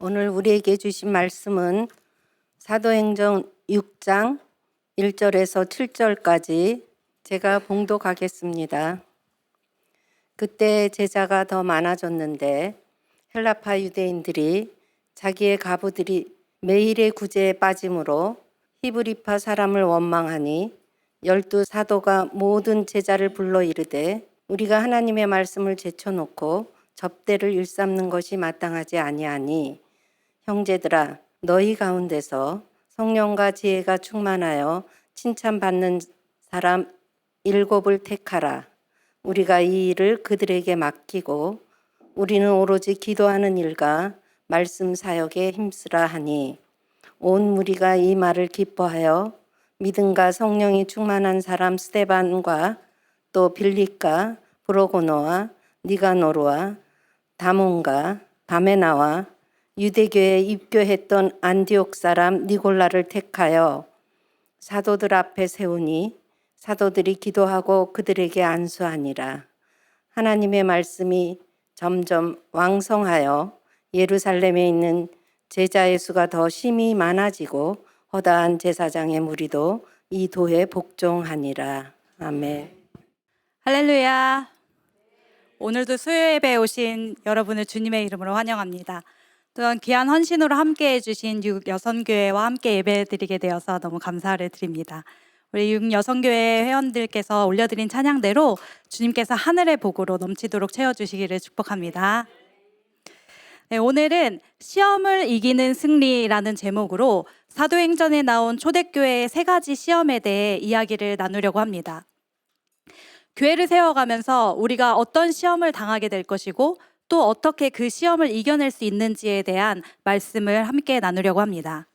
오늘 우리에게 주신 말씀은 사도행전 6장 1절에서 7절까지 제가 봉독하겠습니다. 그때 제자가 더 많아졌는데 헬라파 유대인들이 자기의 가부들이 매일의 구제에 빠짐으로 히브리파 사람을 원망하니 12사도가 모든 제자를 불러 이르되 우리가 하나님의 말씀을 제쳐놓고 접대를 일삼는 것이 마땅하지 아니하니 형제들아 너희 가운데서 성령과 지혜가 충만하여 칭찬받는 사람 7을 택하라. 우리가 이 일을 그들에게 맡기고 우리는 오로지 기도하는 일과 말씀 사역에 힘쓰라 하니 온 무리가 이 말을 기뻐하여 믿음과 성령이 충만한 사람 스데반과 또 빌립과 브로고노와 니가노르와 다몬과 바메나와 유대교에 입교했던 안디옥 사람 니골라를 택하여 사도들 앞에 세우니 사도들이 기도하고 그들에게 안수하니라. 하나님의 말씀이 점점 왕성하여 예루살렘에 있는 제자의 수가 더 심히 많아지고 허다한 제사장의 무리도 이 도에 복종하니라. 아멘. 할렐루야. 오늘도 수요 예배에 오신 여러분을 주님의 이름으로 환영합니다. 또한 귀한 헌신으로 함께 해주신 육여선교회와 함께 예배드리게 되어서 너무 감사를 드립니다. 우리 육여선교회 회원들께서 올려드린 찬양대로 주님께서 하늘의 복으로 넘치도록 채워주시기를 축복합니다. 네, 오늘은 시험을 이기는 승리라는 제목으로 사도행전에 나온 초대교회의 3가지 시험에 대해 이야기를 나누려고 합니다. 교회를 세워가면서 우리가 어떤 시험을 당하게 될 것이고 또 어떻게 그 시험을 이겨낼 수 있는지에 대한 말씀을 함께 나누려고 합니다.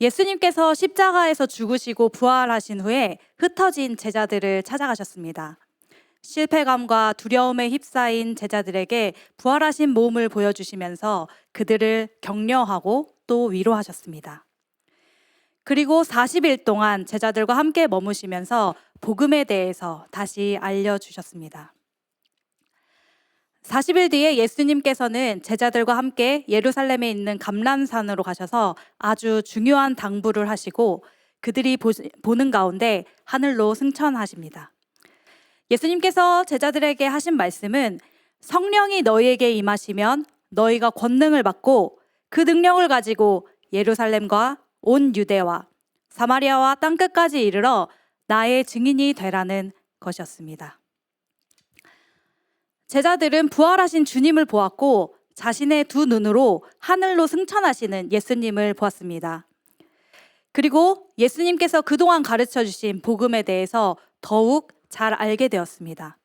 예수님께서 십자가에서 죽으시고 부활하신 후에 흩어진 제자들을 찾아가셨습니다. 실패감과 두려움에 휩싸인 제자들에게 부활하신 몸을 보여주시면서 그들을 격려하고 또 위로하셨습니다. 그리고 40일 동안 제자들과 함께 머무시면서 복음에 대해서 다시 알려주셨습니다. 40일 뒤에 예수님께서는 제자들과 함께 예루살렘에 있는 감람산으로 가셔서 아주 중요한 당부를 하시고 그들이 보는 가운데 하늘로 승천하십니다. 예수님께서 제자들에게 하신 말씀은 성령이 너희에게 임하시면 너희가 권능을 받고 그 능력을 가지고 예루살렘과 온 유대와 사마리아와 땅끝까지 이르러 나의 증인이 되라는 것이었습니다. 제자들은 부활하신 주님을 보았고 자신의 두 눈으로 하늘로 승천하시는 예수님을 보았습니다. 그리고 예수님께서 그동안 가르쳐 주신 복음에 대해서 더욱 잘 알게 되었습니다.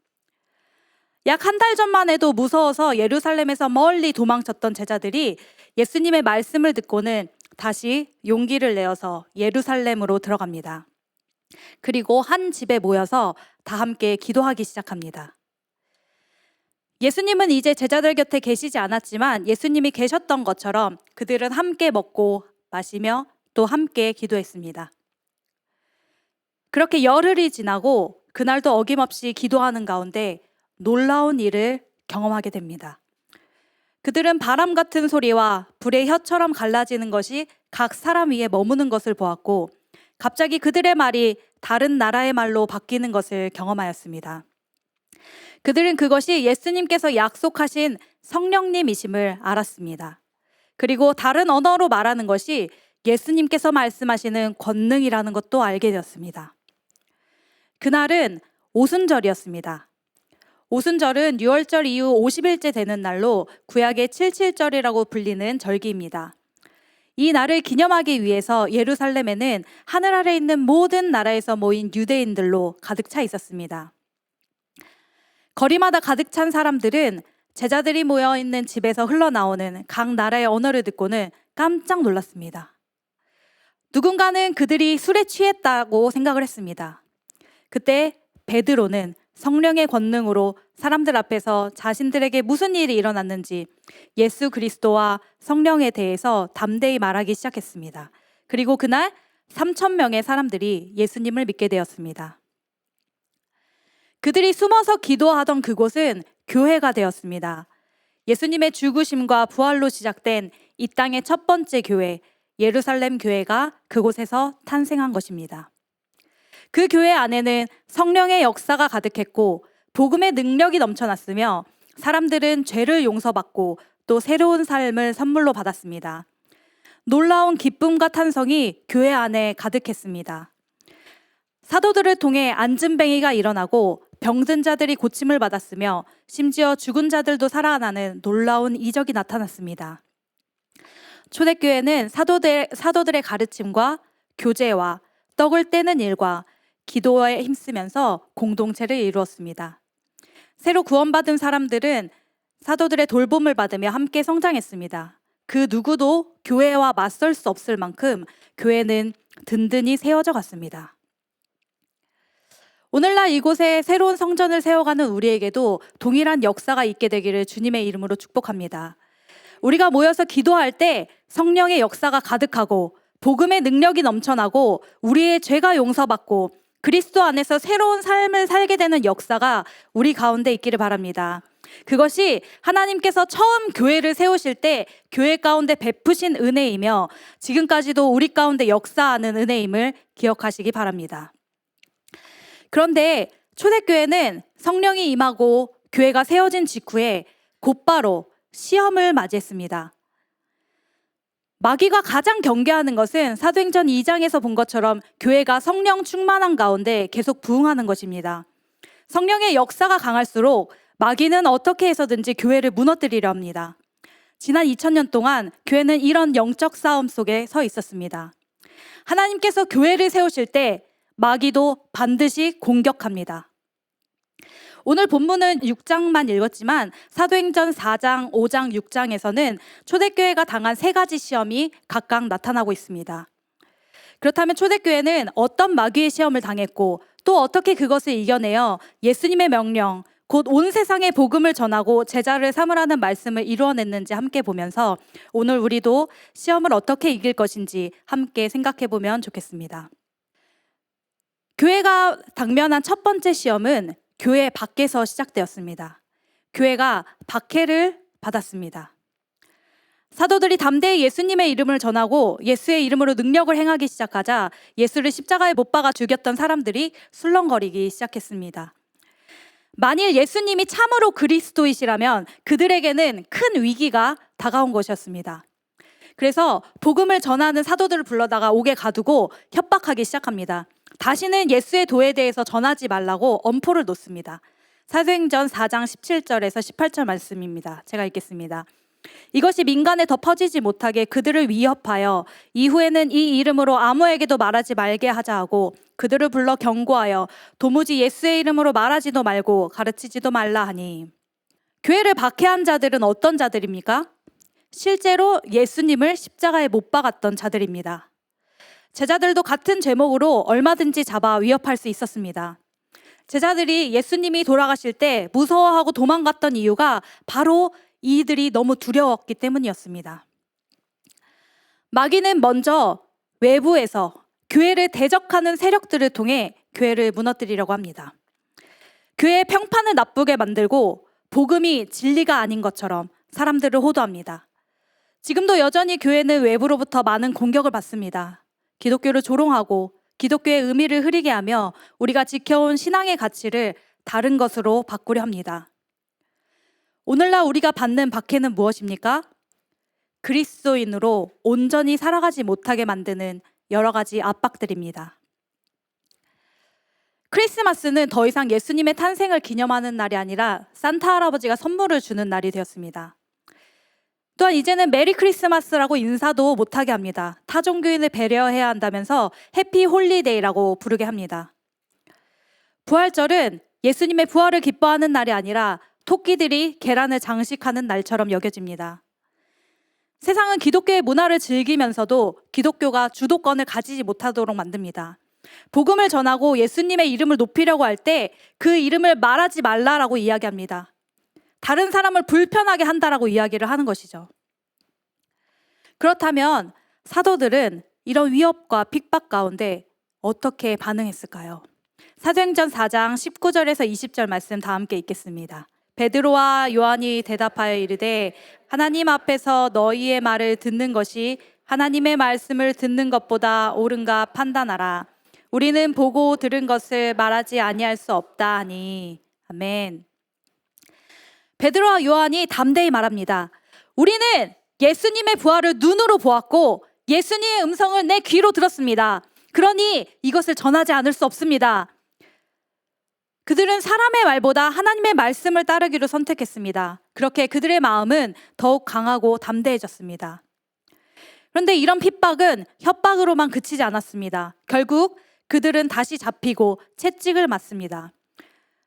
약 1달 전만 해도 무서워서 예루살렘에서 멀리 도망쳤던 제자들이 예수님의 말씀을 듣고는 다시 용기를 내어서 예루살렘으로 들어갑니다. 그리고 한 집에 모여서 다 함께 기도하기 시작합니다. 예수님은 이제 제자들 곁에 계시지 않았지만 예수님이 계셨던 것처럼 그들은 함께 먹고 마시며 또 함께 기도했습니다. 그렇게 열흘이 지나고 그날도 어김없이 기도하는 가운데 놀라운 일을 경험하게 됩니다. 그들은 바람 같은 소리와 불의 혀처럼 갈라지는 것이 각 사람 위에 머무는 것을 보았고 갑자기 그들의 말이 다른 나라의 말로 바뀌는 것을 경험하였습니다. 그들은 그것이 예수님께서 약속하신 성령님이심을 알았습니다. 그리고 다른 언어로 말하는 것이 예수님께서 말씀하시는 권능이라는 것도 알게 되었습니다. 그날은 오순절이었습니다. 오순절은 유월절 이후 50일째 되는 날로 구약의 77절이라고 불리는 절기입니다. 이 날을 기념하기 위해서 예루살렘에는 하늘 아래 있는 모든 나라에서 모인 유대인들로 가득 차 있었습니다. 거리마다 가득 찬 사람들은 제자들이 모여있는 집에서 흘러나오는 각 나라의 언어를 듣고는 깜짝 놀랐습니다. 누군가는 그들이 술에 취했다고 생각을 했습니다. 그때 베드로는 성령의 권능으로 사람들 앞에서 자신들에게 무슨 일이 일어났는지 예수 그리스도와 성령에 대해서 담대히 말하기 시작했습니다. 그리고 그날 3,000명의 사람들이 예수님을 믿게 되었습니다. 그들이 숨어서 기도하던 그곳은 교회가 되었습니다. 예수님의 죽으심과 부활로 시작된 이 땅의 첫 번째 교회, 예루살렘 교회가 그곳에서 탄생한 것입니다. 그 교회 안에는 성령의 역사가 가득했고 복음의 능력이 넘쳐났으며 사람들은 죄를 용서받고 또 새로운 삶을 선물로 받았습니다. 놀라운 기쁨과 탄성이 교회 안에 가득했습니다. 사도들을 통해 안진뱅이가 일어나고 병든 자들이 고침을 받았으며 심지어 죽은 자들도 살아나는 놀라운 이적이 나타났습니다. 초대교회는 사도들의 가르침과 교제와 떡을 떼는 일과 기도에 힘쓰면서 공동체를 이루었습니다. 새로 구원받은 사람들은 사도들의 돌봄을 받으며 함께 성장했습니다. 그 누구도 교회와 맞설 수 없을 만큼 교회는 든든히 세워져 갔습니다. 오늘날 이곳에 새로운 성전을 세워가는 우리에게도 동일한 역사가 있게 되기를 주님의 이름으로 축복합니다. 우리가 모여서 기도할 때 성령의 역사가 가득하고 복음의 능력이 넘쳐나고 우리의 죄가 용서받고 그리스도 안에서 새로운 삶을 살게 되는 역사가 우리 가운데 있기를 바랍니다. 그것이 하나님께서 처음 교회를 세우실 때 교회 가운데 베푸신 은혜이며 지금까지도 우리 가운데 역사하는 은혜임을 기억하시기 바랍니다. 그런데 초대교회는 성령이 임하고 교회가 세워진 직후에 곧바로 시험을 맞이했습니다. 마귀가 가장 경계하는 것은 사도행전 2장에서 본 것처럼 교회가 성령 충만한 가운데 계속 부흥하는 것입니다. 성령의 역사가 강할수록 마귀는 어떻게 해서든지 교회를 무너뜨리려 합니다. 지난 2000년 동안 교회는 이런 영적 싸움 속에 서 있었습니다. 하나님께서 교회를 세우실 때 마귀도 반드시 공격합니다. 오늘 본문은 6장만 읽었지만 사도행전 4장, 5장, 6장에서는 초대교회가 당한 3가지 시험이 각각 나타나고 있습니다. 그렇다면 초대교회는 어떤 마귀의 시험을 당했고 또 어떻게 그것을 이겨내어 예수님의 명령, 곧 온 세상에 복음을 전하고 제자를 삼으라는 말씀을 이루어냈는지 함께 보면서 오늘 우리도 시험을 어떻게 이길 것인지 함께 생각해 보면 좋겠습니다. 교회가 당면한 첫 번째 시험은 교회 밖에서 시작되었습니다. 교회가 박해를 받았습니다. 사도들이 담대히 예수님의 이름을 전하고 예수의 이름으로 능력을 행하기 시작하자 예수를 십자가에 못 박아 죽였던 사람들이 술렁거리기 시작했습니다. 만일 예수님이 참으로 그리스도이시라면 그들에게는 큰 위기가 다가온 것이었습니다. 그래서 복음을 전하는 사도들을 불러다가 옥에 가두고 협박하기 시작합니다. 다시는 예수의 도에 대해서 전하지 말라고 엄포를 놓습니다. 사도행전 4장 17절에서 18절 말씀입니다. 제가 읽겠습니다. 이것이 민간에 더 퍼지지 못하게 그들을 위협하여 이후에는 이 이름으로 아무에게도 말하지 말게 하자 하고 그들을 불러 경고하여 도무지 예수의 이름으로 말하지도 말고 가르치지도 말라 하니. 교회를 박해한 자들은 어떤 자들입니까? 실제로 예수님을 십자가에 못 박았던 자들입니다. 제자들도 같은 제목으로 얼마든지 잡아 위협할 수 있었습니다. 제자들이 예수님이 돌아가실 때 무서워하고 도망갔던 이유가 바로 이들이 너무 두려웠기 때문이었습니다. 마귀는 먼저 외부에서 교회를 대적하는 세력들을 통해 교회를 무너뜨리려고 합니다. 교회의 평판을 나쁘게 만들고 복음이 진리가 아닌 것처럼 사람들을 호도합니다. 지금도 여전히 교회는 외부로부터 많은 공격을 받습니다. 기독교를 조롱하고 기독교의 의미를 흐리게 하며 우리가 지켜온 신앙의 가치를 다른 것으로 바꾸려 합니다. 오늘날 우리가 받는 박해는 무엇입니까? 그리스도인으로 온전히 살아가지 못하게 만드는 여러 가지 압박들입니다. 크리스마스는 더 이상 예수님의 탄생을 기념하는 날이 아니라 산타 할아버지가 선물을 주는 날이 되었습니다. 또한 이제는 메리 크리스마스라고 인사도 못하게 합니다. 타 종교인을 배려해야 한다면서 해피 홀리데이라고 부르게 합니다. 부활절은 예수님의 부활을 기뻐하는 날이 아니라 토끼들이 계란을 장식하는 날처럼 여겨집니다. 세상은 기독교의 문화를 즐기면서도 기독교가 주도권을 가지지 못하도록 만듭니다. 복음을 전하고 예수님의 이름을 높이려고 할 때 그 이름을 말하지 말라라고 이야기합니다. 다른 사람을 불편하게 한다라고 이야기를 하는 것이죠. 그렇다면 사도들은 이런 위협과 핍박 가운데 어떻게 반응했을까요? 사도행전 4장 19절에서 20절 말씀 다 함께 읽겠습니다. 베드로와 요한이 대답하여 이르되 하나님 앞에서 너희의 말을 듣는 것이 하나님의 말씀을 듣는 것보다 옳은가 판단하라. 우리는 보고 들은 것을 말하지 아니할 수 없다 하니. 아멘. 베드로와 요한이 담대히 말합니다. 우리는 예수님의 부활을 눈으로 보았고 예수님의 음성을 내 귀로 들었습니다. 그러니 이것을 전하지 않을 수 없습니다. 그들은 사람의 말보다 하나님의 말씀을 따르기로 선택했습니다. 그렇게 그들의 마음은 더욱 강하고 담대해졌습니다. 그런데 이런 핍박은 협박으로만 그치지 않았습니다. 결국 그들은 다시 잡히고 채찍을 맞습니다.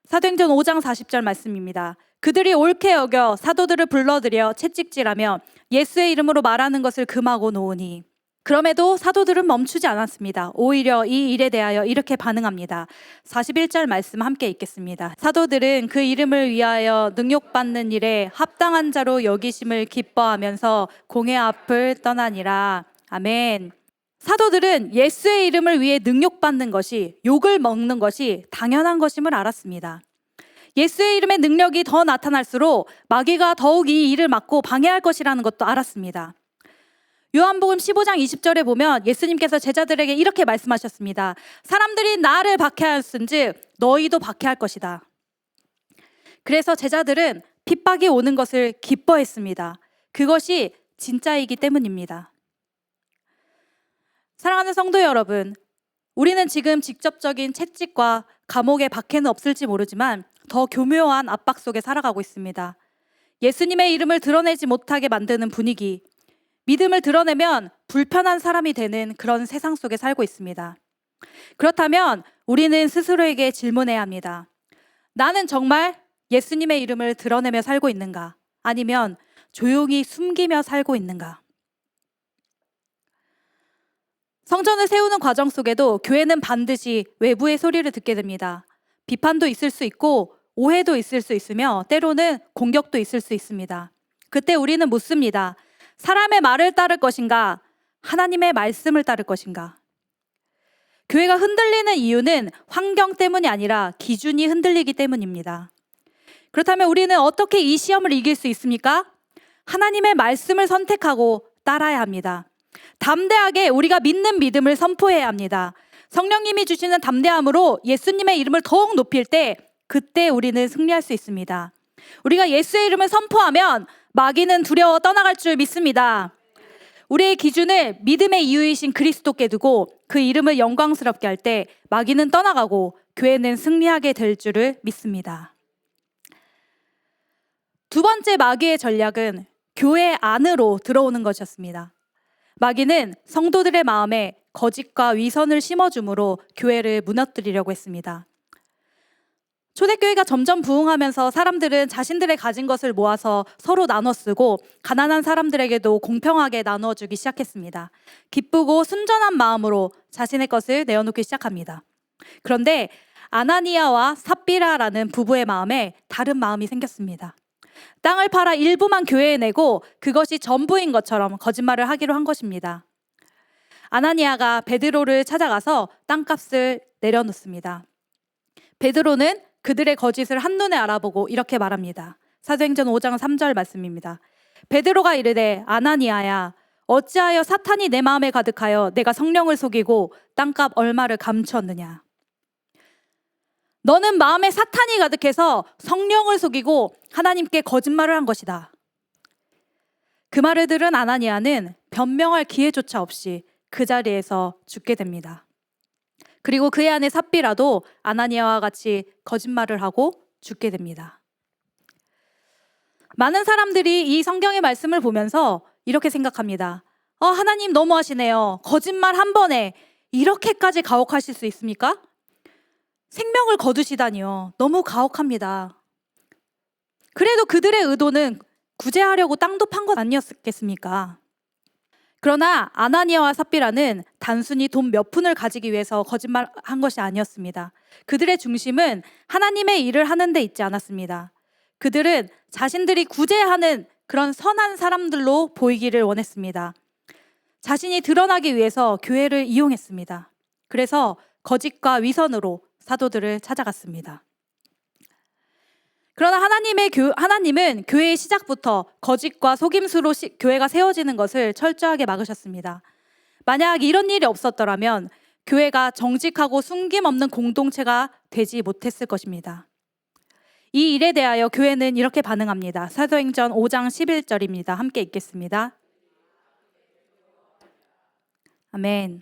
사도행전 5장 40절 말씀입니다. 그들이 옳게 여겨 사도들을 불러들여 채찍질하며 예수의 이름으로 말하는 것을 금하고 놓으니. 그럼에도 사도들은 멈추지 않았습니다. 오히려 이 일에 대하여 이렇게 반응합니다. 41절 말씀 함께 읽겠습니다. 사도들은 그 이름을 위하여 능욕받는 일에 합당한 자로 여기심을 기뻐하면서 공회 앞을 떠나니라. 아멘. 사도들은 예수의 이름을 위해 능욕받는 것이, 욕을 먹는 것이 당연한 것임을 알았습니다. 예수의 이름의 능력이 더 나타날수록 마귀가 더욱 이 일을 막고 방해할 것이라는 것도 알았습니다. 요한복음 15장 20절에 보면 예수님께서 제자들에게 이렇게 말씀하셨습니다. 사람들이 나를 박해하였은즉 너희도 박해할 것이다. 그래서 제자들은 핍박이 오는 것을 기뻐했습니다. 그것이 진짜이기 때문입니다. 사랑하는 성도 여러분, 우리는 지금 직접적인 채찍과 감옥의 박해는 없을지 모르지만 더 교묘한 압박 속에 살아가고 있습니다. 예수님의 이름을 드러내지 못하게 만드는 분위기, 믿음을 드러내면 불편한 사람이 되는 그런 세상 속에 살고 있습니다. 그렇다면 우리는 스스로에게 질문해야 합니다. 나는 정말 예수님의 이름을 드러내며 살고 있는가? 아니면 조용히 숨기며 살고 있는가? 성전을 세우는 과정 속에도 교회는 반드시 외부의 소리를 듣게 됩니다. 비판도 있을 수 있고 오해도 있을 수 있으며 때로는 공격도 있을 수 있습니다. 그때 우리는 묻습니다. 사람의 말을 따를 것인가? 하나님의 말씀을 따를 것인가? 교회가 흔들리는 이유는 환경 때문이 아니라 기준이 흔들리기 때문입니다. 그렇다면 우리는 어떻게 이 시험을 이길 수 있습니까? 하나님의 말씀을 선택하고 따라야 합니다. 담대하게 우리가 믿는 믿음을 선포해야 합니다. 성령님이 주시는 담대함으로 예수님의 이름을 더욱 높일 때 그때 우리는 승리할 수 있습니다. 우리가 예수의 이름을 선포하면 마귀는 두려워 떠나갈 줄 믿습니다. 우리의 기준을 믿음의 이유이신 그리스도께 두고 그 이름을 영광스럽게 할 때 마귀는 떠나가고 교회는 승리하게 될 줄을 믿습니다. 두 번째 마귀의 전략은 교회 안으로 들어오는 것이었습니다. 마귀는 성도들의 마음에 거짓과 위선을 심어줌으로 교회를 무너뜨리려고 했습니다. 초대교회가 점점 부흥하면서 사람들은 자신들의 가진 것을 모아서 서로 나눠 쓰고 가난한 사람들에게도 공평하게 나누어주기 시작했습니다. 기쁘고 순전한 마음으로 자신의 것을 내어놓기 시작합니다. 그런데 아나니아와 삽비라라는 부부의 마음에 다른 마음이 생겼습니다. 땅을 팔아 일부만 교회에 내고 그것이 전부인 것처럼 거짓말을 하기로 한 것입니다. 아나니아가 베드로를 찾아가서 땅값을 내려놓습니다. 베드로는 그들의 거짓을 한눈에 알아보고 이렇게 말합니다. 사도행전 5장 3절 말씀입니다. 베드로가 이르되 아나니아야 어찌하여 사탄이 내 마음에 가득하여 내가 성령을 속이고 땅값 얼마를 감추었느냐. 너는 마음에 사탄이 가득해서 성령을 속이고 하나님께 거짓말을 한 것이다. 그 말을 들은 아나니아는 변명할 기회조차 없이 그 자리에서 죽게 됩니다. 그리고 그의 아내 삽비라도 아나니아와 같이 거짓말을 하고 죽게 됩니다. 많은 사람들이 이 성경의 말씀을 보면서 이렇게 생각합니다. 하나님 너무하시네요. 거짓말 한 번에 이렇게까지 가혹하실 수 있습니까? 생명을 거두시다니요. 너무 가혹합니다. 그래도 그들의 의도는 구제하려고 땅도 판 것 아니었겠습니까? 그러나 아나니아와 삽비라는 단순히 돈 몇 푼을 가지기 위해서 거짓말한 것이 아니었습니다. 그들의 중심은 하나님의 일을 하는 데 있지 않았습니다. 그들은 자신들이 구제하는 그런 선한 사람들로 보이기를 원했습니다. 자신이 드러나기 위해서 교회를 이용했습니다. 그래서 거짓과 위선으로 사도들을 찾아갔습니다. 그러나 하나님은 교회의 시작부터 거짓과 속임수로 교회가 세워지는 것을 철저하게 막으셨습니다. 만약 이런 일이 없었더라면 교회가 정직하고 숨김없는 공동체가 되지 못했을 것입니다. 이 일에 대하여 교회는 이렇게 반응합니다. 사도행전 5장 11절입니다. 함께 읽겠습니다. 아멘.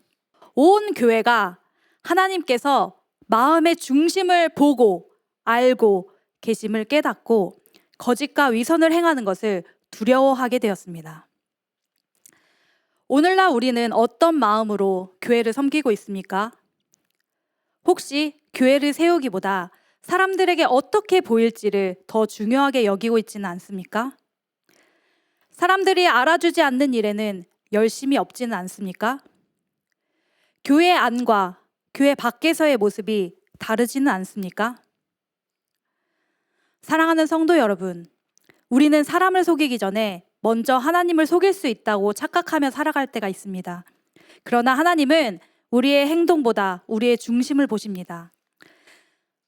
온 교회가 하나님께서 마음의 중심을 보고 알고 계심을 깨닫고 거짓과 위선을 행하는 것을 두려워하게 되었습니다. 오늘날 우리는 어떤 마음으로 교회를 섬기고 있습니까? 혹시 교회를 세우기보다 사람들에게 어떻게 보일지를 더 중요하게 여기고 있지는 않습니까? 사람들이 알아주지 않는 일에는 열심히 없지는 않습니까? 교회 안과 교회 밖에서의 모습이 다르지는 않습니까? 사랑하는 성도 여러분, 우리는 사람을 속이기 전에 먼저 하나님을 속일 수 있다고 착각하며 살아갈 때가 있습니다. 그러나 하나님은 우리의 행동보다 우리의 중심을 보십니다.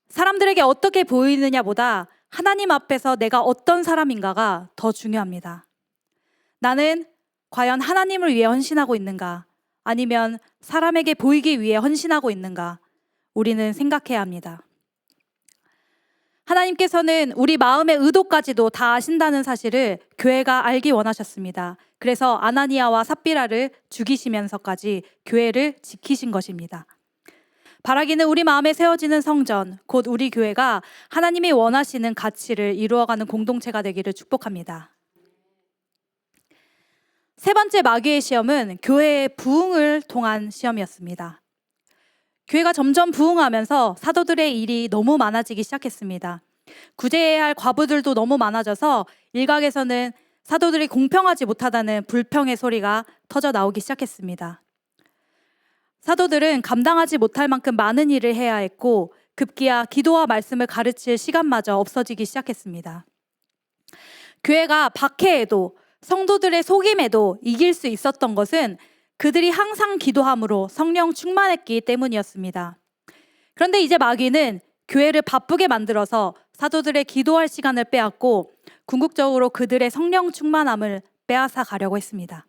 사람들에게 어떻게 보이느냐보다 하나님 앞에서 내가 어떤 사람인가가 더 중요합니다. 나는 과연 하나님을 위해 헌신하고 있는가? 아니면 사람에게 보이기 위해 헌신하고 있는가? 우리는 생각해야 합니다. 하나님께서는 우리 마음의 의도까지도 다 아신다는 사실을 교회가 알기 원하셨습니다. 그래서 아나니아와 삽비라를 죽이시면서까지 교회를 지키신 것입니다. 바라기는 우리 마음에 세워지는 성전, 곧 우리 교회가 하나님이 원하시는 가치를 이루어가는 공동체가 되기를 축복합니다. 세 번째 마귀의 시험은 교회의 부흥을 통한 시험이었습니다. 교회가 점점 부흥하면서 사도들의 일이 너무 많아지기 시작했습니다. 구제해야 할 과부들도 너무 많아져서 일각에서는 사도들이 공평하지 못하다는 불평의 소리가 터져 나오기 시작했습니다. 사도들은 감당하지 못할 만큼 많은 일을 해야 했고 급기야 기도와 말씀을 가르칠 시간마저 없어지기 시작했습니다. 교회가 박해에도 성도들의 속임에도 이길 수 있었던 것은 그들이 항상 기도함으로 성령 충만했기 때문이었습니다. 그런데 이제 마귀는 교회를 바쁘게 만들어서 사도들의 기도할 시간을 빼앗고 궁극적으로 그들의 성령 충만함을 빼앗아 가려고 했습니다.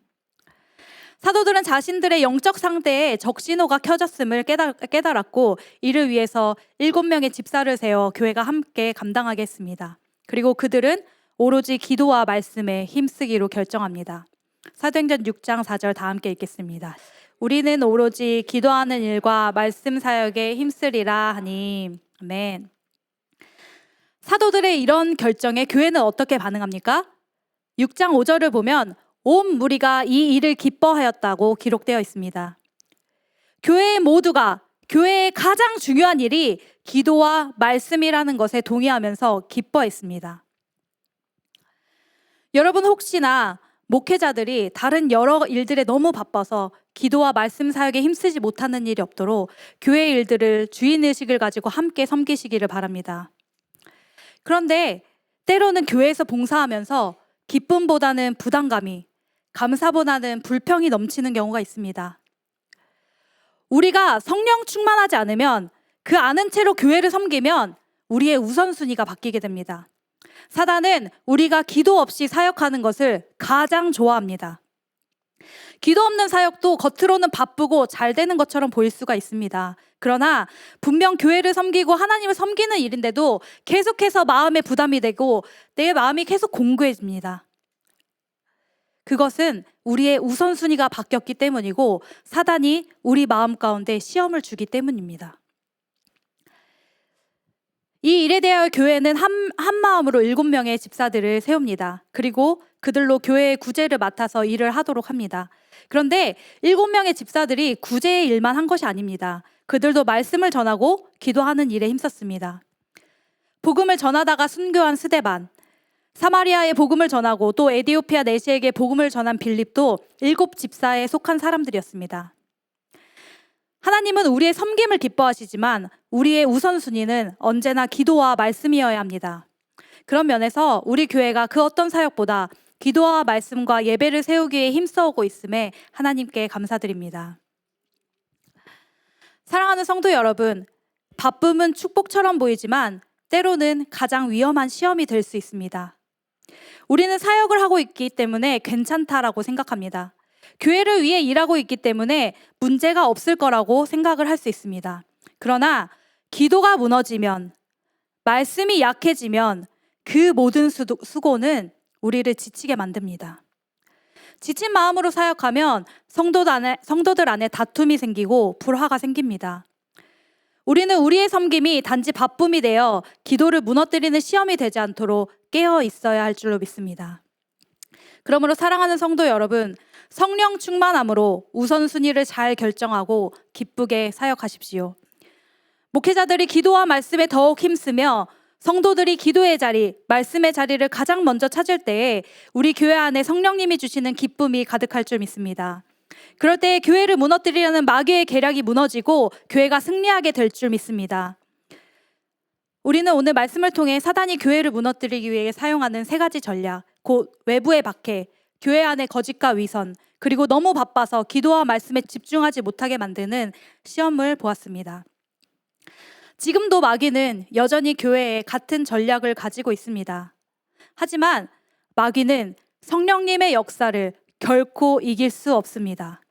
사도들은 자신들의 영적 상태에 적신호가 켜졌음을 깨달았고 이를 위해서 7명의 집사를 세워 교회가 함께 감당하게 했습니다. 그리고 그들은 오로지 기도와 말씀에 힘쓰기로 결정합니다. 사도행전 6장 4절 다 함께 읽겠습니다. 우리는 오로지 기도하는 일과 말씀 사역에 힘쓰리라 하니. 아멘. 사도들의 이런 결정에 교회는 어떻게 반응합니까? 6장 5절을 보면 온 무리가 이 일을 기뻐하였다고 기록되어 있습니다. 교회 모두가 교회의 가장 중요한 일이 기도와 말씀이라는 것에 동의하면서 기뻐했습니다. 여러분 혹시나 목회자들이 다른 여러 일들에 너무 바빠서 기도와 말씀 사역에 힘쓰지 못하는 일이 없도록 교회 일들을 주인의식을 가지고 함께 섬기시기를 바랍니다. 그런데 때로는 교회에서 봉사하면서 기쁨보다는 부담감이, 감사보다는 불평이 넘치는 경우가 있습니다. 우리가 성령 충만하지 않으면 그 아는 채로 교회를 섬기면 우리의 우선순위가 바뀌게 됩니다. 사단은 우리가 기도 없이 사역하는 것을 가장 좋아합니다. 기도 없는 사역도 겉으로는 바쁘고 잘 되는 것처럼 보일 수가 있습니다. 그러나 분명 교회를 섬기고 하나님을 섬기는 일인데도 계속해서 마음에 부담이 되고 내 마음이 계속 공고해집니다. 그것은 우리의 우선순위가 바뀌었기 때문이고 사단이 우리 마음 가운데 시험을 주기 때문입니다. 이 일에 대하여 교회는 한 마음으로 7명의 집사들을 세웁니다. 그리고 그들로 교회의 구제를 맡아서 일을 하도록 합니다. 그런데 7명의 집사들이 구제의 일만 한 것이 아닙니다. 그들도 말씀을 전하고 기도하는 일에 힘썼습니다. 복음을 전하다가 순교한 스데반, 사마리아에 복음을 전하고 또 에디오피아 내시에게 복음을 전한 빌립도 7 집사에 속한 사람들이었습니다. 하나님은 우리의 섬김을 기뻐하시지만 우리의 우선순위는 언제나 기도와 말씀이어야 합니다. 그런 면에서 우리 교회가 그 어떤 사역보다 기도와 말씀과 예배를 세우기에 힘써오고 있음에 하나님께 감사드립니다. 사랑하는 성도 여러분, 바쁨은 축복처럼 보이지만 때로는 가장 위험한 시험이 될 수 있습니다. 우리는 사역을 하고 있기 때문에 괜찮다라고 생각합니다. 교회를 위해 일하고 있기 때문에 문제가 없을 거라고 생각을 할 수 있습니다. 그러나 기도가 무너지면, 말씀이 약해지면 그 모든 수고는 우리를 지치게 만듭니다. 지친 마음으로 사역하면 성도들 안에 다툼이 생기고 불화가 생깁니다. 우리는 우리의 섬김이 단지 바쁨이 되어 기도를 무너뜨리는 시험이 되지 않도록 깨어 있어야 할 줄로 믿습니다. 그러므로 사랑하는 성도 여러분, 성령 충만함으로 우선순위를 잘 결정하고 기쁘게 사역하십시오. 목회자들이 기도와 말씀에 더욱 힘쓰며 성도들이 기도의 자리, 말씀의 자리를 가장 먼저 찾을 때에 우리 교회 안에 성령님이 주시는 기쁨이 가득할 줄 믿습니다. 그럴 때 교회를 무너뜨리려는 마귀의 계략이 무너지고 교회가 승리하게 될 줄 믿습니다. 우리는 오늘 말씀을 통해 사단이 교회를 무너뜨리기 위해 사용하는 3가지 전략, 곧 외부의 박해, 교회 안의 거짓과 위선, 그리고 너무 바빠서 기도와 말씀에 집중하지 못하게 만드는 시험을 보았습니다. 지금도 마귀는 여전히 교회에 같은 전략을 가지고 있습니다. 하지만 마귀는 성령님의 역사를 결코 이길 수 없습니다.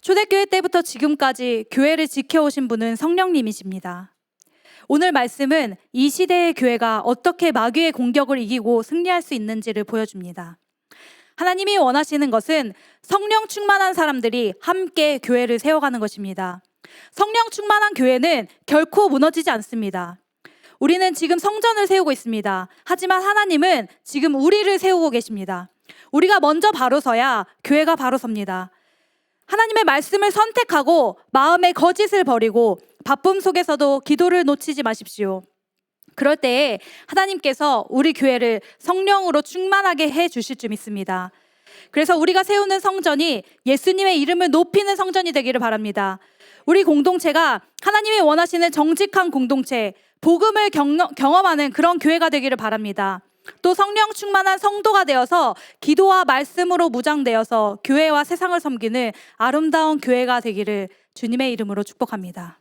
초대교회 때부터 지금까지 교회를 지켜오신 분은 성령님이십니다. 오늘 말씀은 이 시대의 교회가 어떻게 마귀의 공격을 이기고 승리할 수 있는지를 보여줍니다. 하나님이 원하시는 것은 성령 충만한 사람들이 함께 교회를 세워가는 것입니다. 성령 충만한 교회는 결코 무너지지 않습니다. 우리는 지금 성전을 세우고 있습니다. 하지만 하나님은 지금 우리를 세우고 계십니다. 우리가 먼저 바로 서야 교회가 바로 섭니다. 하나님의 말씀을 선택하고 마음의 거짓을 버리고 바쁨 속에서도 기도를 놓치지 마십시오. 그럴 때에 하나님께서 우리 교회를 성령으로 충만하게 해 주실 줄 믿습니다. 그래서 우리가 세우는 성전이 예수님의 이름을 높이는 성전이 되기를 바랍니다. 우리 공동체가 하나님이 원하시는 정직한 공동체, 복음을 경험하는 그런 교회가 되기를 바랍니다. 또 성령 충만한 성도가 되어서 기도와 말씀으로 무장되어서 교회와 세상을 섬기는 아름다운 교회가 되기를 주님의 이름으로 축복합니다.